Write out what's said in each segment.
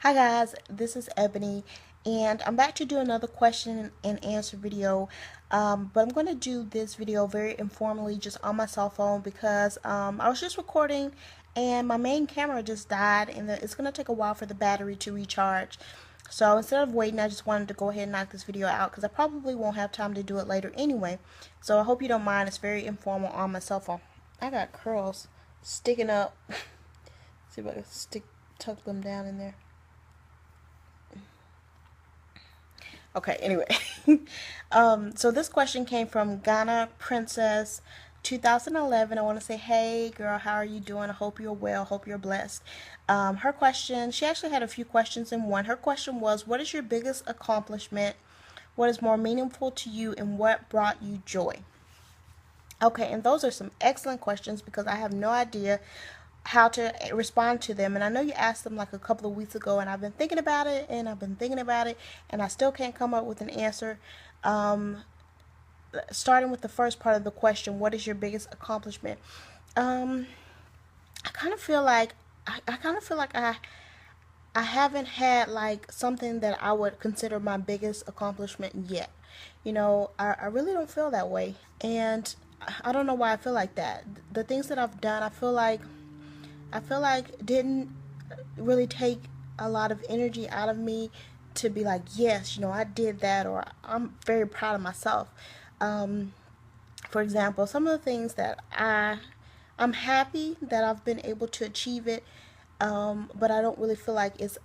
Hi guys, this is Ebony, and I'm back to do another question and answer video. But I'm going to do this video very informally, just on my cell phone, because I was just recording and my main camera just died, and it's going to take a while for the battery to recharge. So instead of waiting, I just wanted to go ahead and knock this video out because I probably won't have time to do it later anyway. So I hope you don't mind. It's very informal on my cell phone. I got curls sticking up. See if I can tuck them down in there. Okay, anyway. So this question came from Ghana Princess 2011. I want to say, hey girl, how are you doing? I hope you're well. Hope you're blessed. Her question, she actually had a few questions in one. Her question was, what is your biggest accomplishment? What is more meaningful to you, and what brought you joy? Okay, and those are some excellent questions because I have no idea how to respond to them. And I know you asked them like a couple of weeks ago, and I've been thinking about it, and I still can't come up with an answer. Starting with the first part of the question, what is your biggest accomplishment? Um, I kind of feel like I haven't had like something that I would consider my biggest accomplishment yet. I really don't feel that way, and I don't know why I feel like that. The things that I've done, I feel like didn't really take a lot of energy out of me to be like, yes, I did that, or I'm very proud of myself. Um, for example, some of the things that I'm happy that I've been able to achieve it, but I don't really feel like it's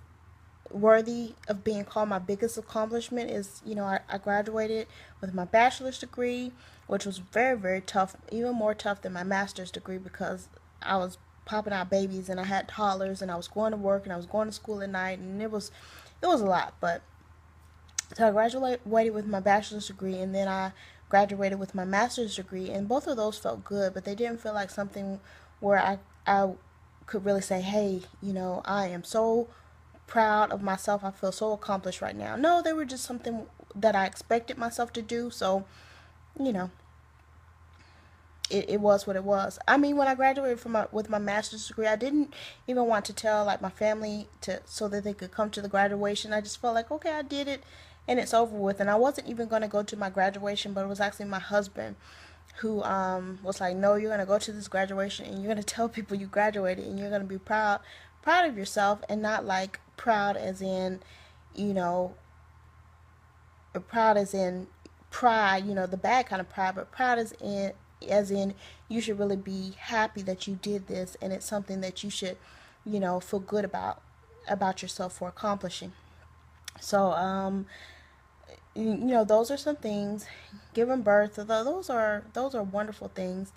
worthy of being called my biggest accomplishment is, I graduated with my bachelor's degree, which was very, very tough, even more tough than my master's degree because I was popping out babies and I had toddlers and I was going to work and I was going to school at night, and it was a lot. But so I graduated with my bachelor's degree, and then I graduated with my master's degree, and both of those felt good, but they didn't feel like something where I could really say, hey, I am so proud of myself. I feel so accomplished right now. No, they were just something that I expected myself to do. So, you know, it was what it was. I mean, when I graduated with my master's degree, I didn't even want to tell like my family to so that they could come to the graduation. I just felt like, okay, I did it and it's over with. And I wasn't even going to go to my graduation, but it was actually my husband who was like, no, you're going to go to this graduation and you're going to tell people you graduated, and you're going to be proud of yourself, and not like proud as in, you know, proud as in pride, the bad kind of pride, but proud as in you should really be happy that you did this, and it's something that you should, feel good about yourself for accomplishing. So, those are some things. Giving birth, those are wonderful things,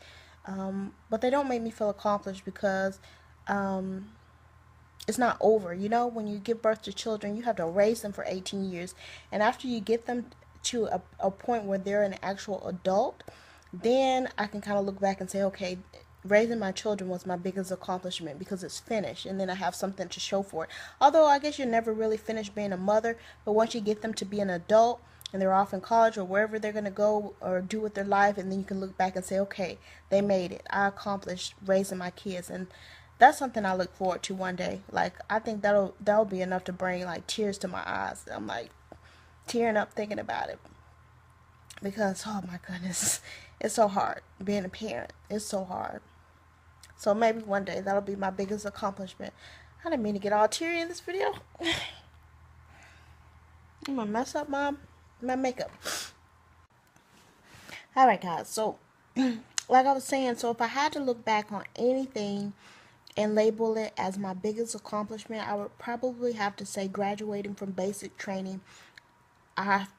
but they don't make me feel accomplished because um, it's not over. When you give birth to children, you have to raise them for 18 years, and after you get them to a point where they're an actual adult, then I can kind of look back and say, okay, raising my children was my biggest accomplishment because it's finished, and then I have something to show for it. Although I guess you're never really finished being a mother, but once you get them to be an adult and they're off in college or wherever they're going to go or do with their life, and then you can look back and say, okay, they made it. I accomplished raising my kids, and that's something I look forward to one day. Like, I think that'll be enough to bring like tears to my eyes. I'm like tearing up thinking about it because, oh my goodness, it's so hard being a parent. It's so hard. So maybe one day that'll be my biggest accomplishment. I didn't mean to get all teary in this video. I'm gonna mess up my makeup. Alright guys, so like I was saying, so if I had to look back on anything and label it as my biggest accomplishment, I would probably have to say graduating from basic training.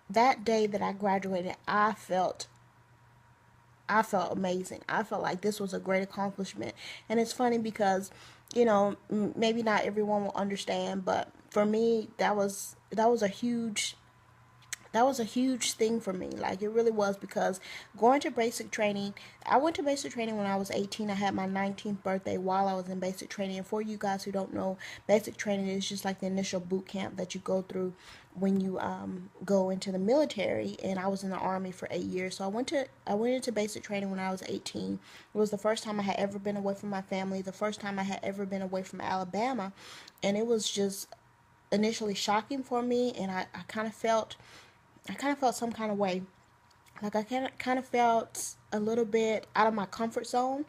That day that I graduated, I felt amazing. I felt like this was a great accomplishment. And it's funny because, maybe not everyone will understand, but for me, that was a huge thing for me. Like, it really was, because going to basic training, I went to basic training when I was 18. I had my 19th birthday while I was in basic training. And for you guys who don't know, basic training is just like the initial boot camp that you go through when you go into the military. And I was in the army for 8 years, so I went into basic training when I was 18. It was the first time I had ever been away from my family, the first time I had ever been away from Alabama, and it was just initially shocking for me, and I kind of felt some kind of way. Like I kind of felt a little bit out of my comfort zone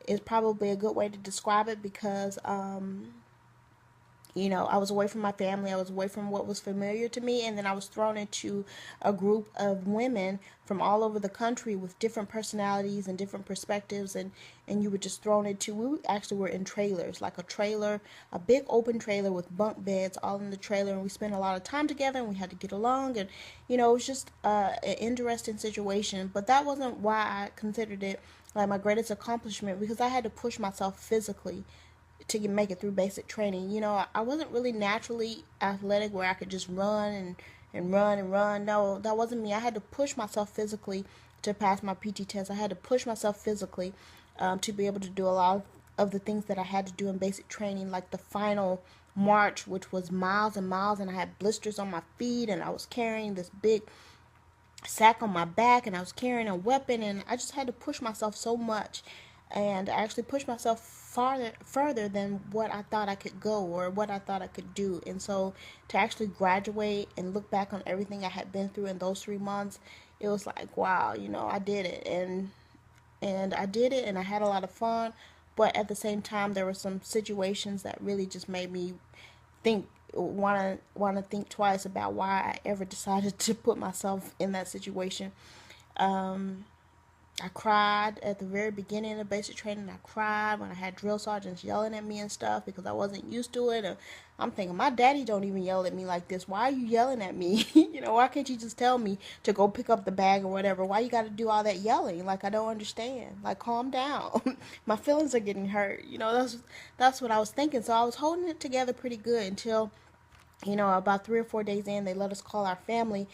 is probably a good way to describe it, because I was away from my family. I was away from what was familiar to me. And then I was thrown into a group of women from all over the country with different personalities and different perspectives. And you were just thrown into, we actually were in trailers, like a trailer, a big open trailer with bunk beds all in the trailer. And we spent a lot of time together and we had to get along. And, it was just an interesting situation. But that wasn't why I considered it like my greatest accomplishment, because I had to push myself physically to make it through basic training. I wasn't really naturally athletic where I could just run and run and run. No, that wasn't me. I had to push myself physically to pass my PT test. I had to push myself physically to be able to do a lot of the things that I had to do in basic training, like the final march, which was miles and miles, and I had blisters on my feet, and I was carrying this big sack on my back, and I was carrying a weapon, and I just had to push myself so much. And I actually pushed myself further than what I thought I could go or what I thought I could do. And so to actually graduate and look back on everything I had been through in those 3 months, it was like, wow, I did it. And I did it, and I had a lot of fun. But at the same time, there were some situations that really just made me think want to think twice about why I ever decided to put myself in that situation. I cried at the very beginning of basic training. I cried when I had drill sergeants yelling at me and stuff because I wasn't used to it. And I'm thinking, my daddy don't even yell at me like this. Why are you yelling at me? Why can't you just tell me to go pick up the bag or whatever? Why you got to do all that yelling? Like, I don't understand. Like, calm down. My feelings are getting hurt. That's what I was thinking. So I was holding it together pretty good until, about 3 or 4 days in, they let us call our family,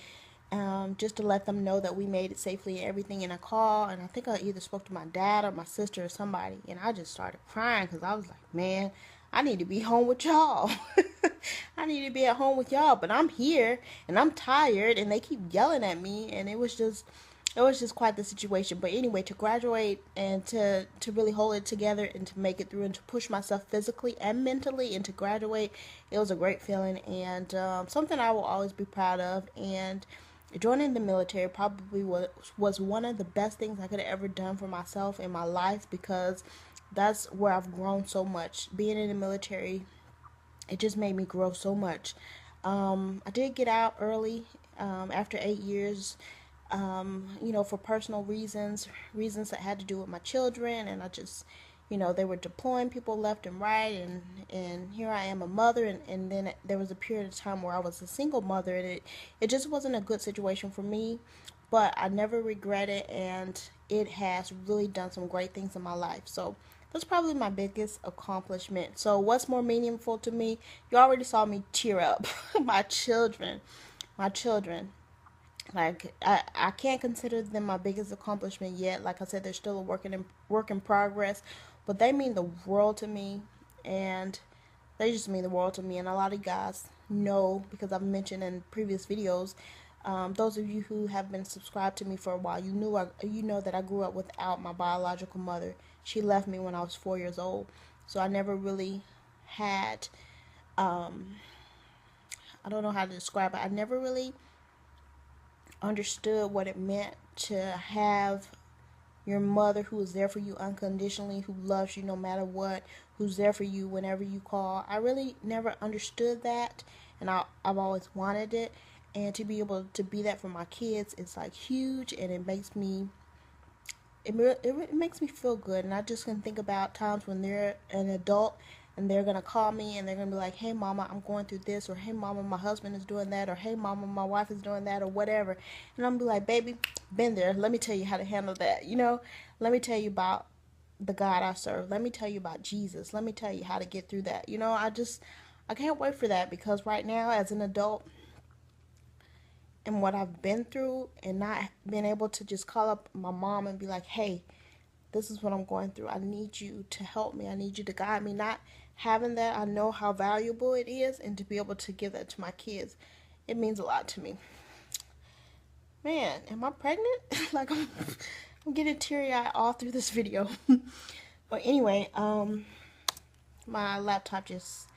just to let them know that we made it safely and everything in a call. And I think I either spoke to my dad or my sister or somebody, and I just started crying because I was like, man, I need to be home with y'all. I need to be at home with y'all, but I'm here and I'm tired and they keep yelling at me, and it was just quite the situation. But anyway, to graduate and to really hold it together and to make it through and to push myself physically and mentally and to graduate, it was a great feeling, and something I will always be proud of. And joining the military probably was one of the best things I could have ever done for myself in my life, because that's where I've grown so much. Being in the military, it just made me grow so much. I did get out early, after 8 years, for personal reasons that had to do with my children, and I just, they were deploying people left and right, and here I am, a mother, and then there was a period of time where I was a single mother, and it just wasn't a good situation for me, but I never regret it, and it has really done some great things in my life. So that's probably my biggest accomplishment. So what's more meaningful to me? You already saw me tear up. My children. Like, I can't consider them my biggest accomplishment yet. Like I said, they're still a work in progress, but they mean the world to me, and they just mean the world to me. And a lot of you guys know, because I've mentioned in previous videos, those of you who have been subscribed to me for a while, you know that I grew up without my biological mother. She left me when I was 4 years old, so I never really had. I don't know how to describe it. I never really understood what it meant to have your mother who is there for you unconditionally, who loves you no matter what, who's there for you whenever you call. I really never understood that, and I've always wanted it. And to be able to be that for my kids is like huge, and it makes me feel good. And I just can think about times when they're an adult and they're going to call me and they're going to be like, hey mama, I'm going through this, or hey mama, my husband is doing that, or hey mama, my wife is doing that, or whatever. And I'm going to be like, baby, been there. Let me tell you how to handle that. Let me tell you about the God I serve. Let me tell you about Jesus. Let me tell you how to get through that. I can't wait for that, because right now as an adult and what I've been through, and not being able to just call up my mom and be like, hey, this is what I'm going through. I need you to help me. I need you to guide me. Not having that, I know how valuable it is, and to be able to give that to my kids, it means a lot to me. Man, am I pregnant? Like, I'm getting teary-eyed all through this video. But anyway, my laptop just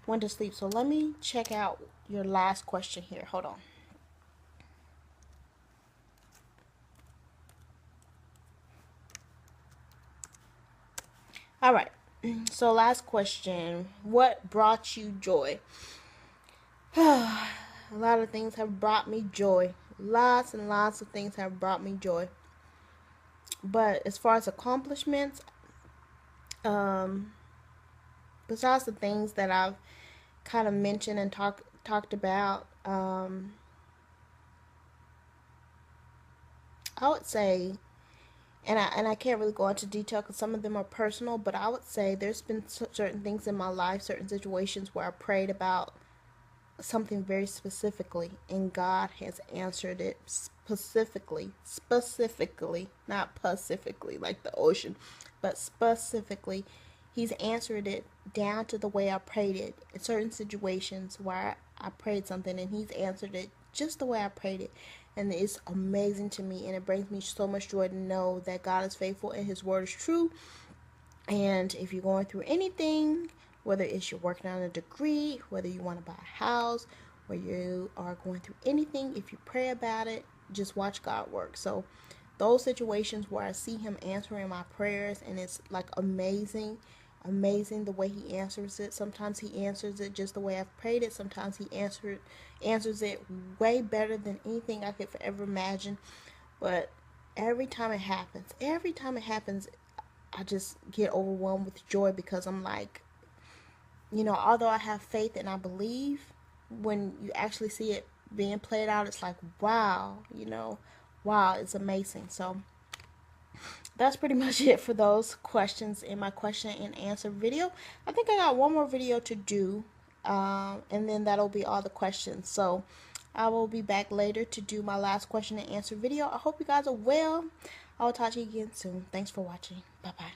went to sleep. So let me check out your last question here. Hold on. All right. So last question. What brought you joy? A lot of things have brought me joy. Lots and lots of things have brought me joy. But as far as accomplishments, um, besides the things that I've kind of mentioned and talked about, I would say, and I can't really go into detail because some of them are personal, but I would say there's been certain things in my life, certain situations where I prayed about something very specifically, and God has answered it specifically, not pacifically like the ocean, but specifically. He's answered it down to the way I prayed it in certain situations where I prayed something, and He's answered it just the way I prayed it. And it's amazing to me, and it brings me so much joy to know that God is faithful and His word is true. And if you're going through anything, whether it's you're working on a degree, whether you want to buy a house, or you are going through anything, if you pray about it, just watch God work. So those situations where I see Him answering my prayers, and it's like amazing the way He answers it. Sometimes He answers it just the way I've prayed it. Sometimes He answers it way better than anything I could ever imagine. But every time it happens, I just get overwhelmed with joy, because I'm like, although I have faith and I believe, when you actually see it being played out, it's like, wow, wow, it's amazing. So that's pretty much it for those questions in my question and answer video. I think I got one more video to do, and then that'll be all the questions. So I will be back later to do my last question and answer video. I hope you guys are well. I will talk to you again soon. Thanks for watching. Bye bye.